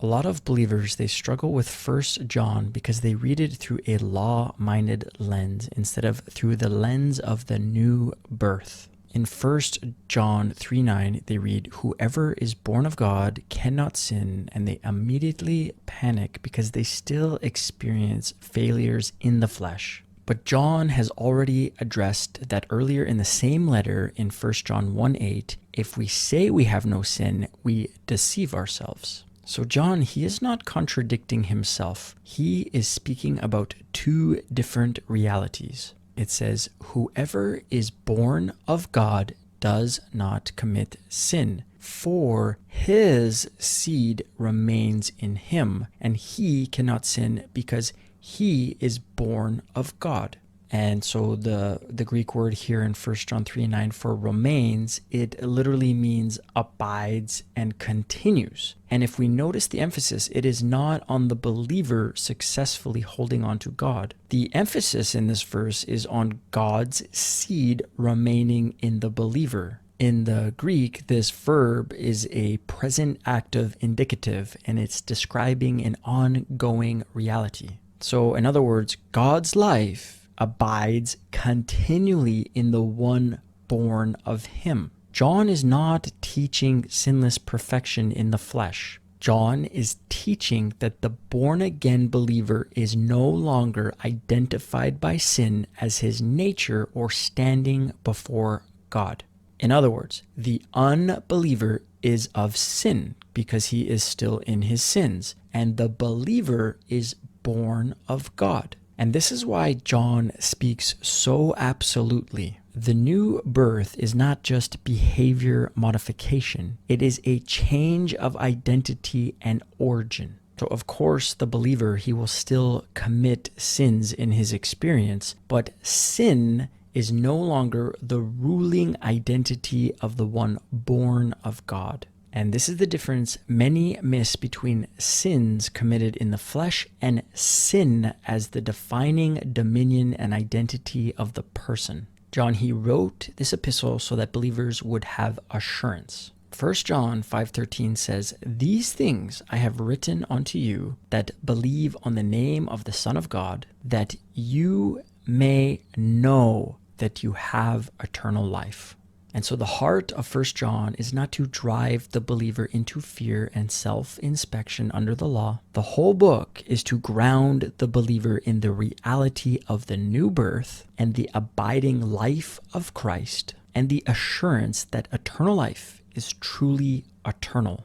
A lot of believers, they struggle with 1 John because they read it through a law-minded lens instead of through the lens of the new birth. In 1 John 3:9, they read, "Whoever is born of God cannot sin," and they immediately panic because they still experience failures in the flesh. But John has already addressed that earlier in the same letter in 1 John 1:8, if we say we have no sin, we deceive ourselves. So John, he is not contradicting himself. He is speaking about two different realities. It says, whoever is born of God does not commit sin, for his seed remains in him, and he cannot sin because he is born of God. And so the Greek word here in 1 John 3:9 for remains, it literally means abides and continues. And if we notice the emphasis, it is not on the believer successfully holding on to God. The emphasis in this verse is on God's seed remaining in the believer. In the Greek, this verb is a present active indicative, and it's describing an ongoing reality. So in other words, God's life abides continually in the one born of him. John is not teaching sinless perfection in the flesh. John is teaching that the born-again believer is no longer identified by sin as his nature or standing before God. In other words, the unbeliever is of sin because he is still in his sins, and the believer is born of God. And this is why John speaks so absolutely. The new birth is not just behavior modification. It is a change of identity and origin. So of course, the believer, he will still commit sins in his experience, but sin is no longer the ruling identity of the one born of God. And this is the difference many miss between sins committed in the flesh and sin as the defining dominion and identity of the person. John, he wrote this epistle so that believers would have assurance. 1 John 5:13 says, "These things I have written unto you that believe on the name of the Son of God, that you may know that you have eternal life." And so the heart of 1 John is not to drive the believer into fear and self-inspection under the law. The whole book is to ground the believer in the reality of the new birth and the abiding life of Christ and the assurance that eternal life is truly eternal.